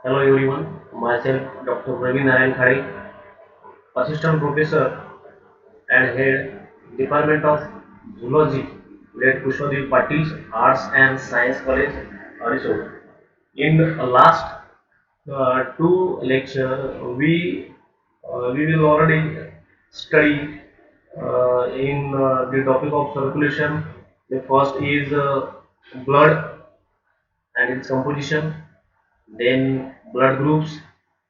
Hello everyone, myself Dr. Praveen Narayan Khade, Assistant Professor and Head Department of Zoology, Great Pushpadev Patil Arts and Science College, Arisod. In last two lecture, we will already study in the topic of circulation. The first is blood and its composition, then blood groups,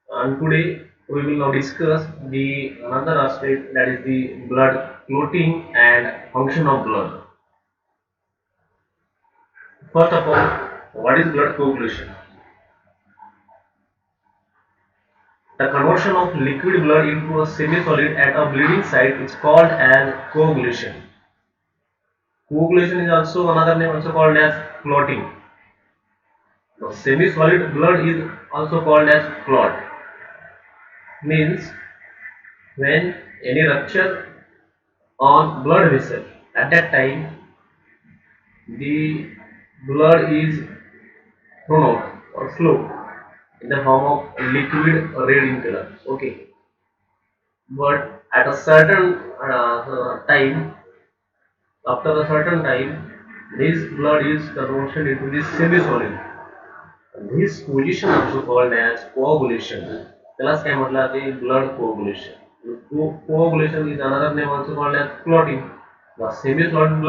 and today we will now discuss the another aspect, that is the blood clotting and function of blood. First of all, what is blood coagulation? The conversion of liquid blood into a semi-solid at a bleeding site is called as coagulation. Coagulation is also another name also called as clotting. The semi-solid blood is also called as clot. Means when any rupture on blood vessel, at that time the blood is thrown out or flow in the form of liquid red in color. Okay, but at a certain time, after a certain time, this blood is converted into this semi-solid. This position also called as coagulation. त्यालाच काय म्हटलं ते blood coagulation. Coagulation is another name also called as clotting. The semi-solid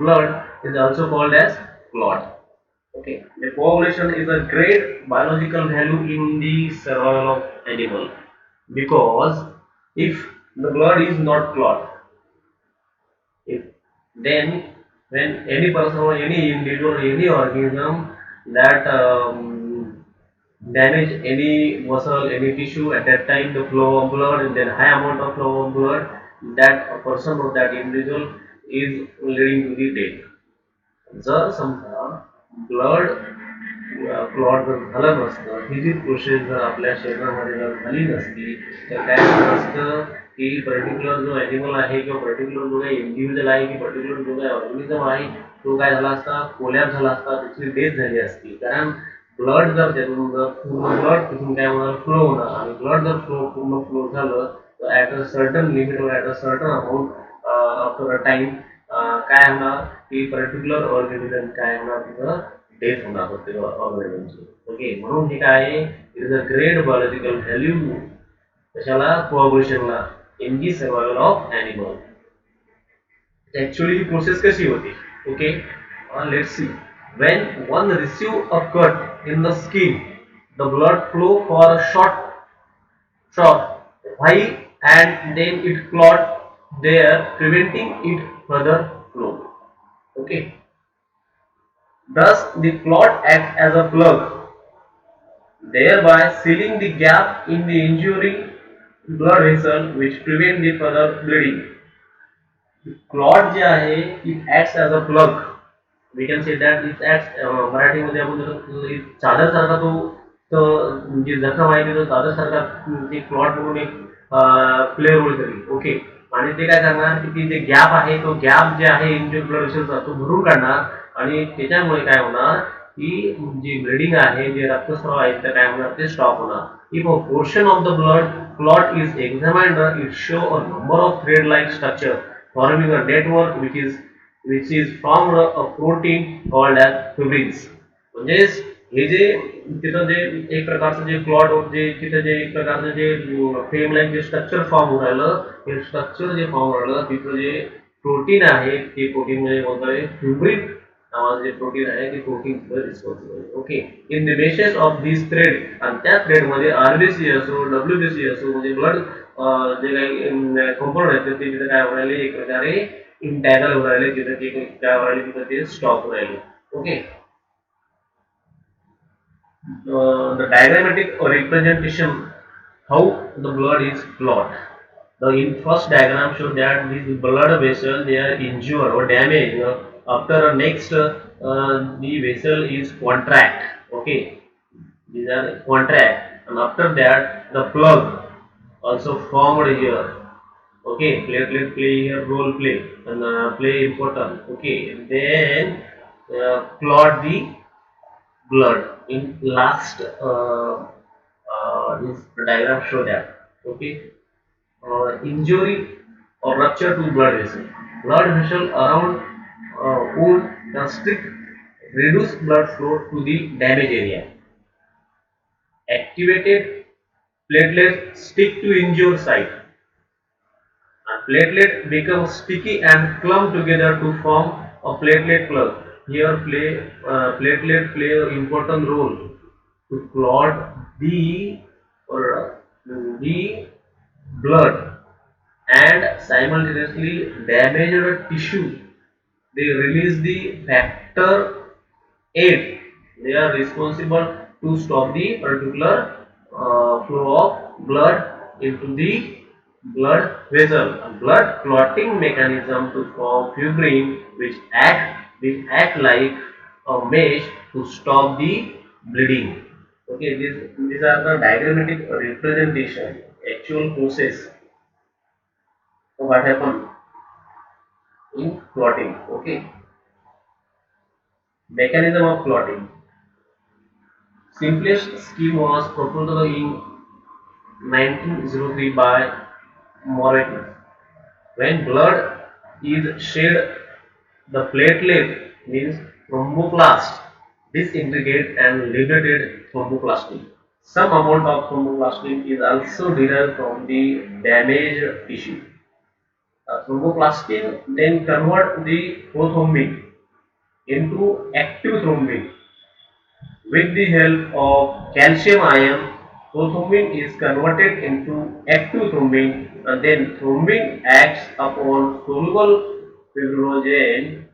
blood is also called as clot. Okay, the coagulation is a great biological value in the survival of animal, because if the blood is not clot, if then when any person or any individual or any organism that damage any muscle, any tissue, at that time the flow of blood and then high amount of flow of blood, that person or that individual is leading to the death. जर समजा blood clot जर झालं नसतं, ही जी process जर आपल्या शरीरामध्ये जर झाली नसती, तर काय झालं असतं की पर्टिक्युलर जो ॲनिमल आहे किंवा पर्टिक्युलर जो काही इंडिव्हिज्युअल आहे की पर्टिक्युलर जो काही ऑर्गॅनिझम आहे, तो काय झाला असता, कोलॅप्स झाला असता, त्याची डेथ झाली असती. कारण ब्लड जर त्यातून जर पूर्ण ब्लड तिथून काय होणार, फ्लो होणार, आणि ब्लड जर पूर्ण फ्लो झालं तर at a certain limit were at a certain amount after a time काय होणार की पर्टिक्युलर ऑर्गॅनिझम काय होणार, तिथं डेथ होणार प्रत्येक ऑर्गॅनिझमची. ओके, म्हणून हे काय आहे, it is a great biological value कशाला, कोऑगुलेशनला, in the survival of animal. Actually ही प्रोसेस कशी होती? Okay, let's see. When one receive a cut in the skin, the blood flow for a short while and then it clot there, preventing it further flow. Okay. Thus, the clot acts as a plug, thereby sealing the gap in the injuring blood vessel, which prevent the further bleeding. Clot जे आहे, it acts as a plug. We can say that it acts मराठीमध्ये आपण जर चादर सारखा तो जी जखम आहे तिथं चादर सारखा ते क्लॉट म्हणून एक प्ले रोल करेल. ओके, आणि ते काय करणार की ती जे गॅप आहे तो गॅप जे आहे इंजुअर्ड ब्लड वेसलचा तो भरून काढणार, आणि त्याच्यामुळे काय होणार की जी ब्लिडिंग आहे, जे रक्तस्राव आहे ते काय होणार, ते स्टॉप होणार. If a portion of the blood clot is examined, it show a number of thread-like structure forming a network which is formed a protein called as fibrils. म्हणजे हे जे तिथं जे एक प्रकारचं जे क्लॉट जे तिथं जे एक प्रकारचं जे फ्रेम लाईक जे structure form होऊन राहिलं, हे स्ट्रक्चर जे फॉर्म होऊन राहिलं तिथं जे प्रोटीन आहे ते प्रोटीन म्हणजे वगैरे फिब्रिल नावाचं जे प्रोटीन आहे ते protein responsible. Okay, in the basis of this thread, आणि त्या थ्रेड मध्ये आरबीसी असो, डब्ल्यूबीसी असो, म्हणजे ब्लड जे काही कंपाऊंड आहेत ते तिथे काय होऊन राहिले, एक प्रकारे इंटॅगल होऊन राहिले, तिथे ते काय होऊन राहिले, तिथे ते स्टॉप होऊन राहिले. Okay, the diagrammatic representation how the blood is clot. The in first diagram shows that this blood vessel they are injured or damaged. After next the vessel is contract. Okay, these are contract, and after that the plug also formed here. Okay, play here role play, and play important. Okay, then clot the blood in last this diagram show that. Okay, injury or rupture to blood vessel. Blood vessel around wound constrict, reduce blood flow to the damaged area. Activated platelets stick to injured site. And platelet become sticky and clump together to form a platelet plug. Here platelet play an important role to clot the blood and simultaneously damage the tissue. They release the factor 8. They are responsible to stop the particular flow of blood into the blood vessel. A blood clotting mechanism to form fibrin which act like a mesh to stop the bleeding. Okay, these are the diagrammatic representation, actual process of what happened in clotting. Okay, mechanism of clotting. Simplest scheme was proposed in 1903 by Moretti. When blood is shed, the platelet means thromboblast disintegrate and liberated thromboplastin. Some amount of thromboplastin is also derived from the damaged tissue. Thromboplastin then convert the prothrombin into active thrombin. With the help of calcium ion, prothrombin is converted into active thrombin and then thrombin acts upon soluble fibrinogen,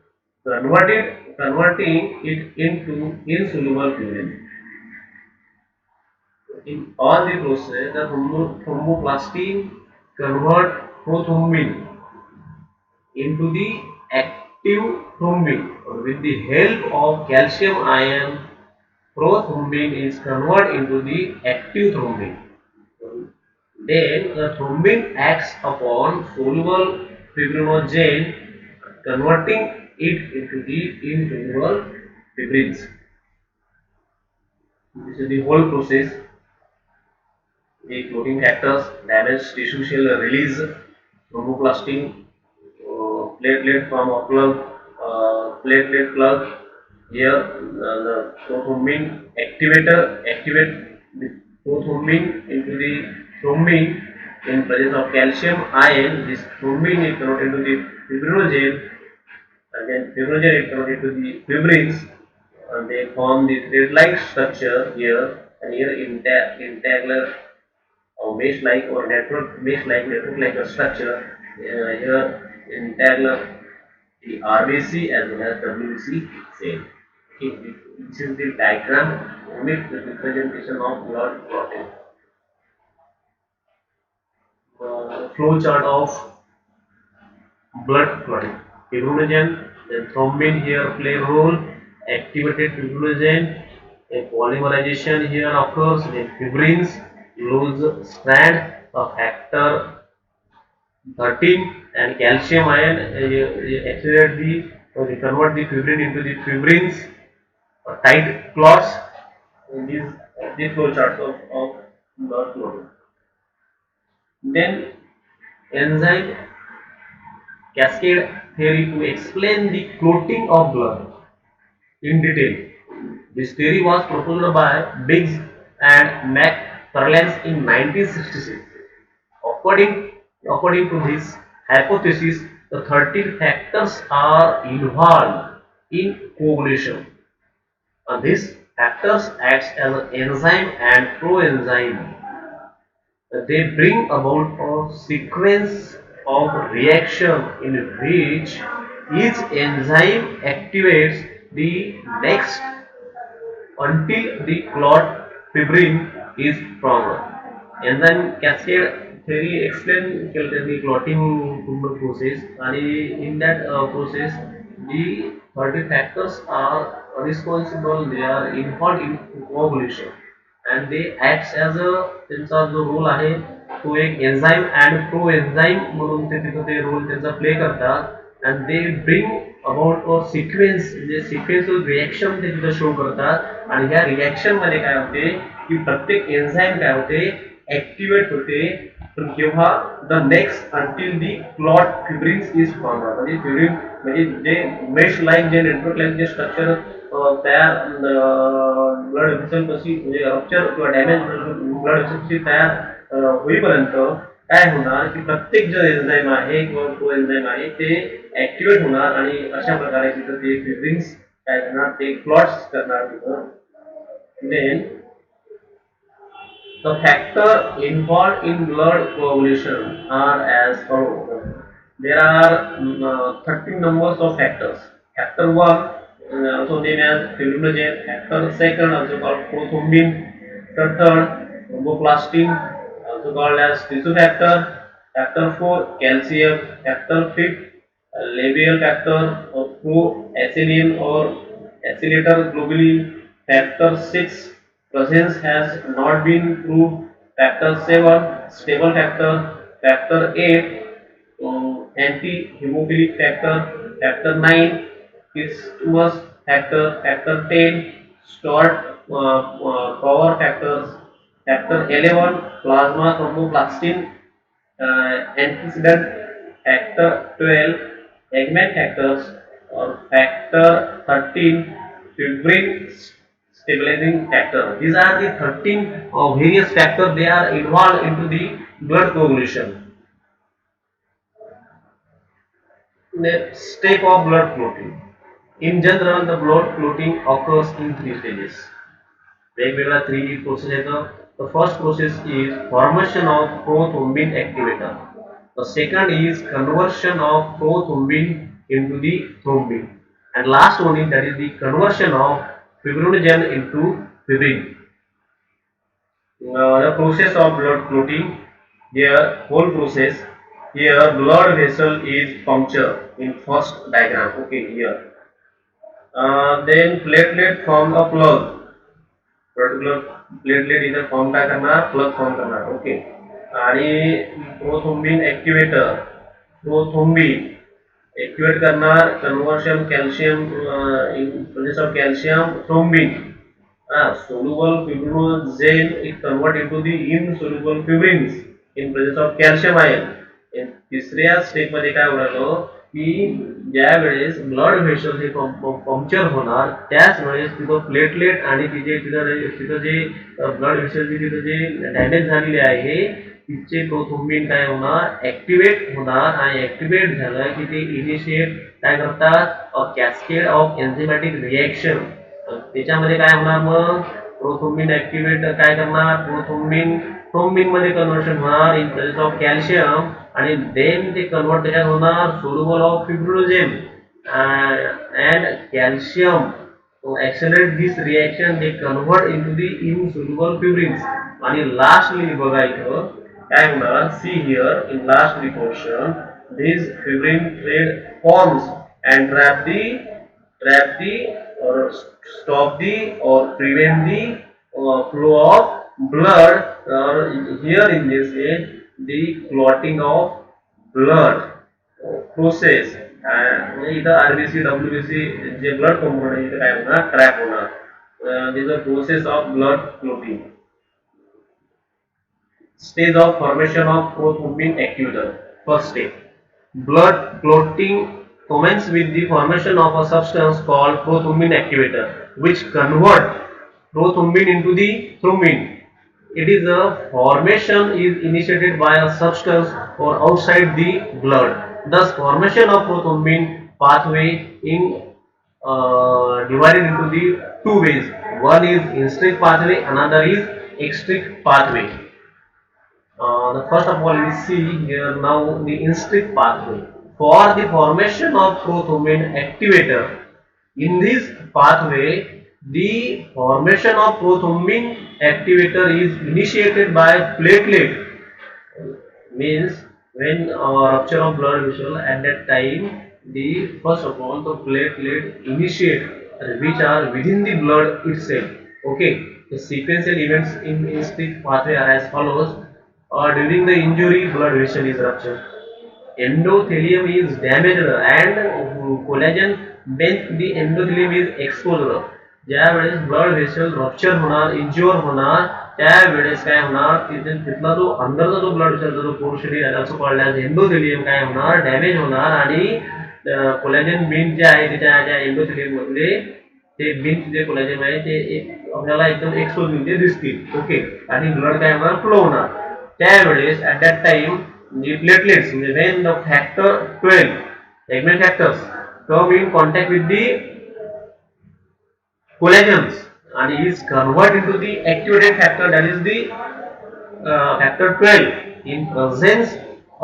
converting it into insoluble fibrin. In all the process, the thromboplastin convert prothrombin into the active thrombin. With the help of calcium ion, prothrombin is converted into the active thrombin. Then the thrombin acts upon soluble fibrinogen, converting it into the insoluble fibrins. This is the whole process. The clotting factors, damage tissue cell release, thromboplastin, platelet from a plug, platelet plug. Here, the prothrombin activator activate the prothrombin into the thrombin in presence of calcium ion. This thrombin is converted into the fibrinogen, and then fibrinogen is converted to the fibrins, and they form the thread-like structure here, and here integral or mesh-like network-like a structure. Here integral the RBC as well as WBC cell. Okay, this is the diagram with the representation of blood clotting. Flow chart of blood clotting. Fibrinogen, then thrombin here play a role. Activated fibrinogen, a polymerization here occurs. Then fibrins lose strand of factor 13 and calcium ion accelerate the or they convert the fibrin into the fibrins or tight clots. These flow charts of blood clotting. Then enzyme cascade theory to explain the clotting of blood in detail. This theory was proposed by Biggs and McFarlane in 1966. According, according to this hypothesis, the 13 factors are involved in coagulation. And these factors act as an enzyme and proenzyme. They bring about a sequence of reaction in which each enzyme activates the next until the clot fibrin is formed. Enzyme cascade theory explains the clotting process, and in that process, the 30 factors are responsible. They are involved in coagulation, and they act as a त्यांचा जो role आहे तो एक enzyme and pro enzyme म्हणून ते तिथं ते role त्यांचा प्ले करतात. and they bring about a sequence, J sequential reaction ते तिथं शो करतात आणि ह्या रिएक्शन मध्ये काय होते की प्रत्येक एन्झाईम काय होते ऍक्टिव्हेट होते पण केव्हा the next until the clot fibrins is form म्हणजे फिब्रिन म्हणजे जे मेश लाईक जे नेटवर्क लाईक जे स्ट्रक्चर तयार ब्लड व्हेसल कशी म्हणजे रप्चर किंवा डॅमेज ब्लड व्हेसल कशी तयार होईपर्यंत काय होणार की प्रत्येक जो एन्झाईम आहे किंवा तो एन्झाईम आहे ते ऍक्टिव्हेट होणार आणि अशा प्रकारे तिथं ते फिब्रिन्स काय करणार ते क्लॉट्स करणार तिथं then the factors involved in blood coagulation are as follows. There are 13 numbers of factors. Factor 1, also named as fibrinogen. Factor 2, also called prothrombin. Factor 3, thromboplastin, also called as tissue factor. Factor 4, calcium. Factor 5, labial factor or proacylin or acylator globulin. Factor 6, presence has not been proved. Factor 7, stable factor. Factor 8, anti-hemophilic factor. Factor 9, isthmus factor. Factor 10, stored power factors. Factor 11, plasma thromboplastin antecedent. Factor 12, Eggman factors, or factor 13, fibrin stabilizing factor. These are the 13 various factors they are involved into the blood coagulation. The step of blood clotting. In general, the blood clotting occurs in three stages. वेगवेगळ्या 3 process येतं. The first process is formation of prothrombin activator. The second is conversion of prothrombin into the thrombin. And last one is that is the conversion of fibrinogen into fibrin. The process of blood clotting, here whole process, here blood vessel is punctured in first diagram. Okay, here. Then platelet form a plug. Particular platelet इथं form काय करणार plug form करणार okay आणि prothrombin ऍक्टिव्हेटर prothrombin activate करणार conversion calcium in presence of calcium thrombin soluble fibrinogen is converted into the insoluble fibrins in presence of calcium ion. तिसऱ्या step मध्ये काय होणार की ज्या वेळेस ब्लड व्हेसल हे पंक्चर होणार त्याच वेळेस तिथं प्लेटलेट आणि तिथं जे ब्लड व्हेसल तिथं जे डॅमेज झालेले आहे तिचे प्रोथ्रोम्बिन काय होणार ऍक्टिव्हेट होणार आणि ऍक्टिव्हेट झालं की ते इनिशिएट काय करतात कॅस्केड ऑफ एन्झिमॅटिक रिएक्शन त्याच्यामध्ये काय होणार मग प्रोथ्रोम्बिन ऍक्टिव्हेट काय करणार प्रोथ्रोम्बिन थ्रोम्बिन मध्ये कन्वर्शन होणार इन प्लेस ऑफ कॅल्शियम आणि देन ते कन्वर्ट त्याच्यात होणार soluble of fibrinogen and calcium to accelerate this reaction they convert into the insoluble fibrins आणि lastly बघा इथं काय होणार see here in last portion this fibrin thread forms and trap the or stop the or prevent the flow of blood or here in this case the clotting of blood process म्हणजे इथं RBC WBC जे blood component इथं काय होणार trap होणार this the process of blood clotting stage of formation of prothrombin activator. First step. Blood clotting commences with the formation of a substance called prothrombin activator, which convert prothrombin into the thrombin. It is a formation is initiated by a substance or outside the blood. Thus, formation of prothrombin pathway in divided into the two ways. One is in-streak pathway, another is extrinsic pathway. The first of all we see here now the in-streak pathway. For the formation of prothrombin activator, in this pathway, the formation of prothrombin activator is initiated by platelet. Means when rupture of blood vessel at that time, the first of all the platelet initiate which are within the blood itself. Okay, the sequential events in in-streak pathway are as follows. During the injury, blood vessel is ruptured. endothelium is damaged and collagen means the endothelium is exposed. ज्यावेळेस blood vessel rupture होणार injure होणार त्यावेळेस काय होणार तिथला जो अंदरचा जो blood व्हेसलचा जो पोर्शन आहे त्याला कॉल्ड एंडोथेलियम काय होणार डॅमेज होणार आणि कोलॅजन बीन जे आहे त्या एंडोथेलियम मधले ते बीन जे कोलॅजन आहे ते आपल्याला एकदम एक्सपोज म्हणजे दिसतील ओके आणि ब्लड काय होणार फ्लो होणार त्यावेळेस at that time the platelets when the factor 12 segment factors come in contact with the collagens and is converted into the activated factor that is the factor 12 in presence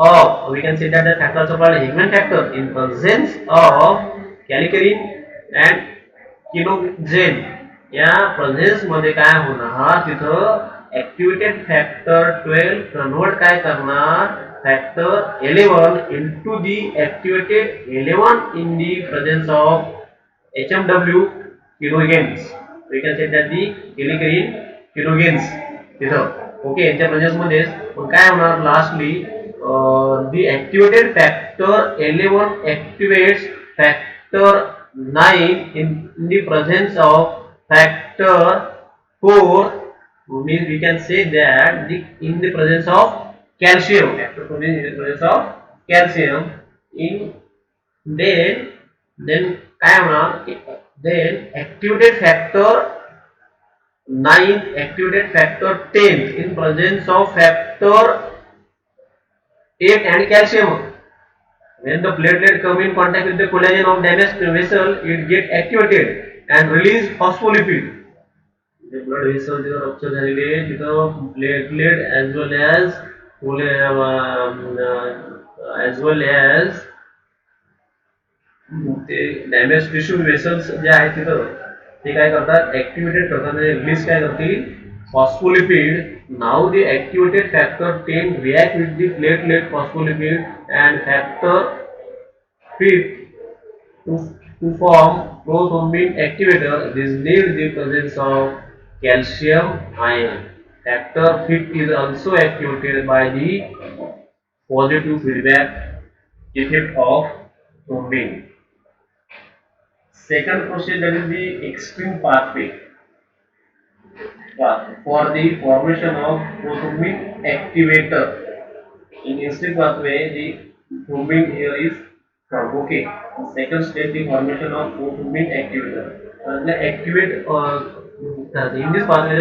of we can say that the factors are called Higman factor in presence of kallikrein and किनोजेन या presence मध्ये काय होणार तिथं activated factor 12 convert काय करणार factor 11 into the activated 11 in the presence of HMW kinogens. We can say that the kallikrein kinogens तिथं okay यांच्या presence मध्ये पण काय होणार lastly the activated factor 11 activates factor 9 in the presence of factor 4 means we can say that in the presence of calcium factor 4 means in the presence of calcium in then काय होणार then activated factor 9 activated factor 10 in presence of factor 8 and calcium. When the platelet come in contact with the collagen of damaged vessel, it get activated and release phospholipid. The blood vessel is rupture झालेली आहे तिथं platelet as well as ते damage tissue vessels जे आहेत तिथं ते काय करतात activated करतात म्हणजे रिलीज काय करतील phospholipid now the activated factor 10 react with the platelet phospholipid and factor 5 to form prothrombin activator this need the presence of calcium ion factor 5 is also activated by the positive feedback effect of thrombin. Second process that is the extreme pathway for the formation of prothrombin activator. In extreme pathway, the thrombin here is formed. Okay. The second step, the formation of prothrombin activator. In this pathway,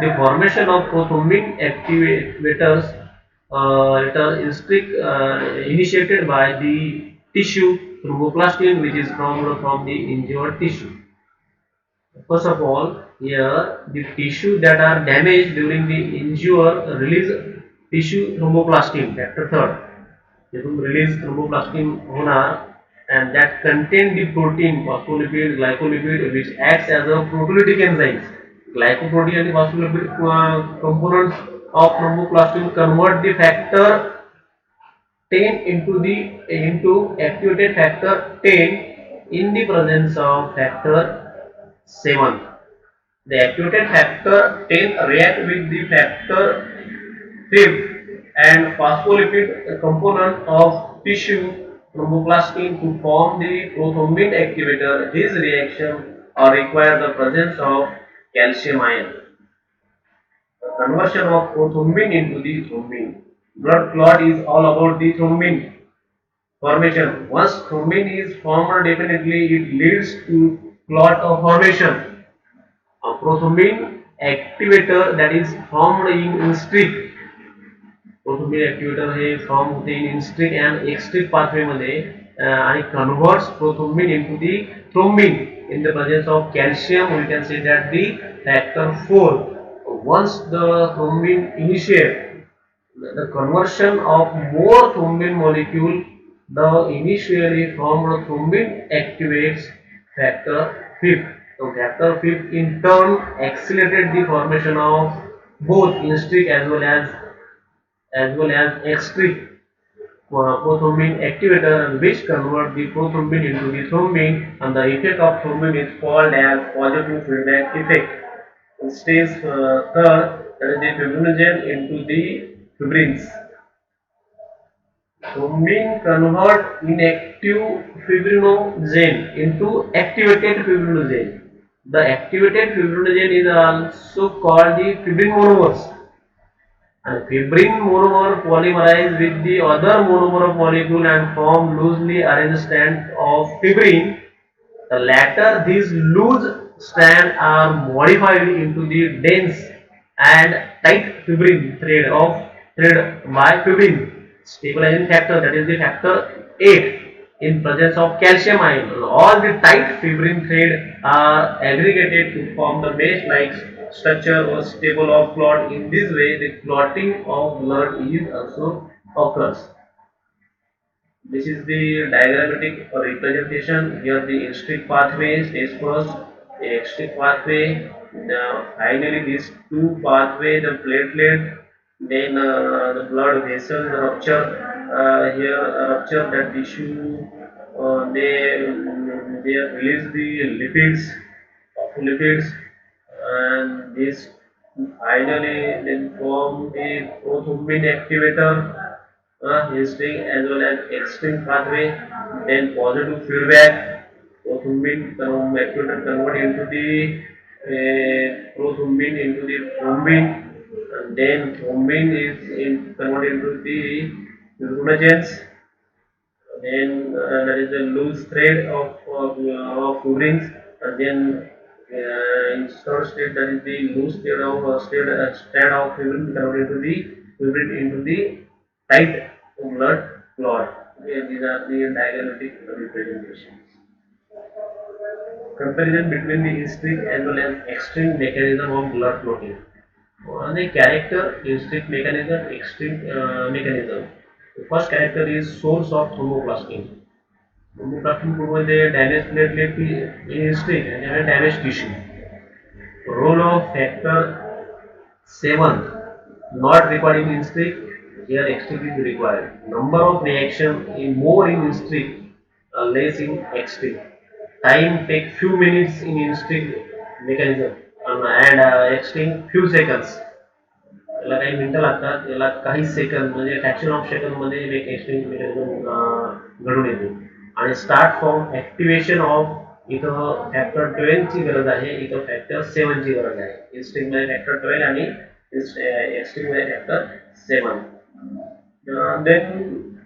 the formation of prothrombin activators initiated by the tissue thromboplastin which is formed from the injured tissue. First of all, here the tissue that are damaged during the injury release tissue thromboplastin factor third. It release thromboplastin होणार and that contain the protein phospholipid glycolipid which acts as a proteolytic enzymes. Glycoprotein and phospholipid components of thromboplastin convert the factor 10 into activated factor 10 in the presence of factor 7. The activated factor 10 react with the factor 5 and phospholipid component of tissue thromboplastin to form the prothrombin activator. This reaction require the presence of calcium ion. The conversion of prothrombin into the thrombin. Blood clot is all about the thrombin formation. Once thrombin is formed, definitely it leads to clot formation. A prothrombin activator that is formed in streak. Prothrombin activator हे form होते in instric and extric pathway मध्ये आणि converts prothrombin into the thrombin in the presence of calcium. We can say that the factor 4. Once the thrombin initiate the conversion of more thrombin molecule, the initially formed thrombin activates factor 5. So factor 5 in turn accelerated the formation of both instric as well as extric prothrombin activator which convert the prothrombin into the thrombin and the effect of thrombin is called as positive feedback effect. Stage third that is the fibrinogen into the fibrins. Thrombin convert inactive fibrinogen into activated fibrinogen. The activated fibrinogen is also called the fibrin monomers. And fibrin monomer polymerize with the other monomer molecule and form loosely arranged strand of fibrin. The latter, these loose strands are modified into the dense and tight fibrin thread by fibrin stabilizing factor, that is the factor 8, in presence of calcium ion. All the tight fibrin thread are aggregated to form the mesh-like structure or stable of clot. In this way, the clotting of blood is also occurs. This is the diagrammatic representation. Here the in-streak pathway stays first, the extrinsic pathway, finally these two pathway, the platelet, then the blood vessel rupture. Here rupture that tissue, they release the lipids, and this finally then form the prothrombin activator, instinct as well as extinct pathway, then positive feedback, prothrombin actuator convert into the prothrombin into the thrombin, and then thrombin is convert into the fibrinogens, then there is a loose thread of fibrins, and then in third state there is the loose thread of strand of fibrin converted into the fibrin into the tight blood clot. Okay, these are the diagrammatic representations. Comparison between the instinct as well as extrinsic mechanism of blood clotting. One the character, instinct mechanism, extrinsic mechanism. The first character is source of thromboplastin. Thromboplastin provides a damaged platelet in instinct and a damaged tissue. Role of factor 7 not required in instinct, here extinct is required. Number of reaction in more in instinct, less in extinct. Time take few minutes in instinct mechanism and extinct few seconds. याला काही मिनिटं लागतात, याला काही second म्हणजे fraction of second मध्ये एक exchange mechanism घडून येते. आणि स्टार्ट फ्रॉम ऍक्टिव्हेशन ऑफ इथं फॅक्टर 12 ची गरज आहे, इथं फॅक्टर 7 ची गरज आहे. इन्स्टिंग मध्ये फॅक्टर 12 आणि एक्सटिंग मध्ये factor 7. Then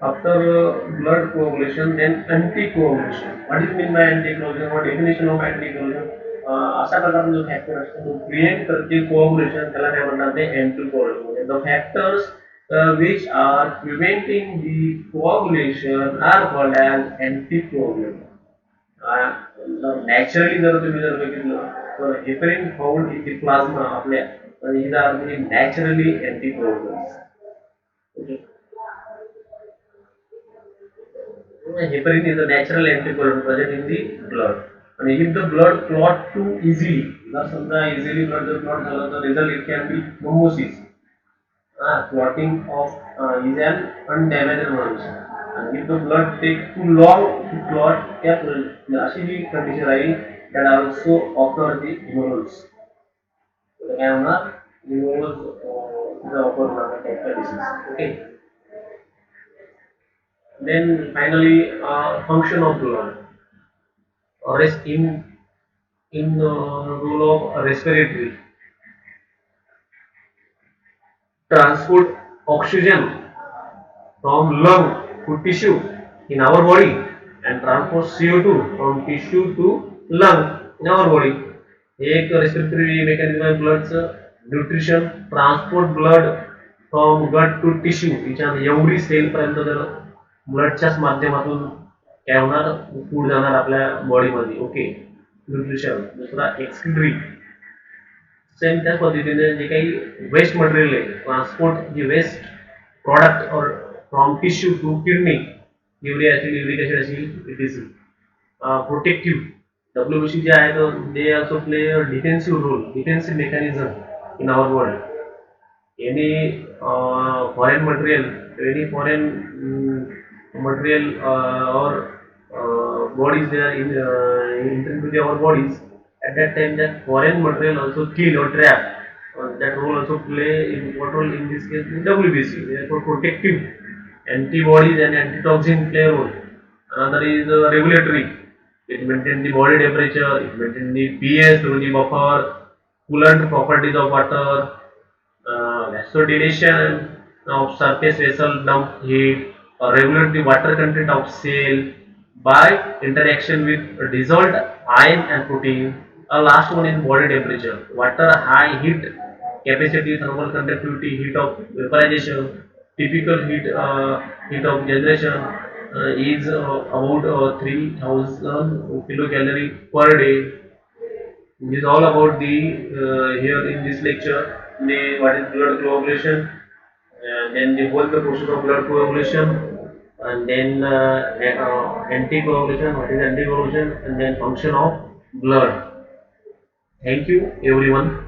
after blood coagulation, then anticoagulation. What is mean by anticoagulation? What definition of anticoagulation? अशा प्रकारचा जो फॅक्टर असतो तो प्रिव्हेंट करते कोअग्युलेशन, त्याला काय म्हणतात ते anticoagulation. The factors which are preventing the coagulation are called as anticoagulant. Naturally जर तुम्ही जर बघितलं तर heparin found in the plasma आपल्या, तर these are the naturally anticoagulants. Okay. Heparin is a natural anticoagulant present in the blood. And if the blood clot too easily, जर समजा easily blood जर clot झालं तर result it can be thrombosis. Clotting of is an undamaged condition. And if the blood take too long to clot, त्या अशी जी condition आहे that also occur the hemorrhoids. तर काय होणार? Hemorrhoids occur होणार त्या disease. Okay. Then finally, function of blood. Rest in role of respiratory, transport oxygen from lung to tissue in our body and transport CO2 from tissue to lung in our body. एक respiratory mechanism आहे ब्लडचं. Nutrition, transport blood from gut to tissue, याच्यामध्ये एवढी cell पर्यंत जर ब्लडच्याच माध्यमातून काय होणार, फूड जाणार आपल्या बॉडीमध्ये. ओके. न्यूट्रिशन. दुसरा एक्सक्रिटरी, सेम त्याच पद्धतीने जे काही वेस्ट मटेरियल आहे, ट्रान्सपोर्ट जे वेस्ट प्रॉडक्ट और from tissue to kidney, urea असेल, युरिक ऍसिड असेल, इटीसी. प्रोटेक्टिव्ह, डब्ल्यूबीसी जे आहे तर they also play defensive role, defensive mechanism in our body. Any foreign material, any foreign material or bodies they are entering into our bodies, at that time that foreign material also kill or trap, that role also play important role in this case in WBC. Therefore protective Antibodies and antitoxin play a role. Another is regulatory. It maintains the body temperature, it maintains the pH through the buffer, coolant properties of water, vasodilation of surface vessel dump heat, or regulate the water content of cell by interaction with dissolved ion and protein. Last one is body temperature. Water high heat capacity, thermal conductivity, heat of vaporization, typical heat of generation is about 3000 kilocalorie per day. This is all about the here in this lecture. The what is blood coagulation, then the whole the process of blood coagulation, and then anticoagulation. What is anticoagulation, and then function of blood. Thank you, everyone.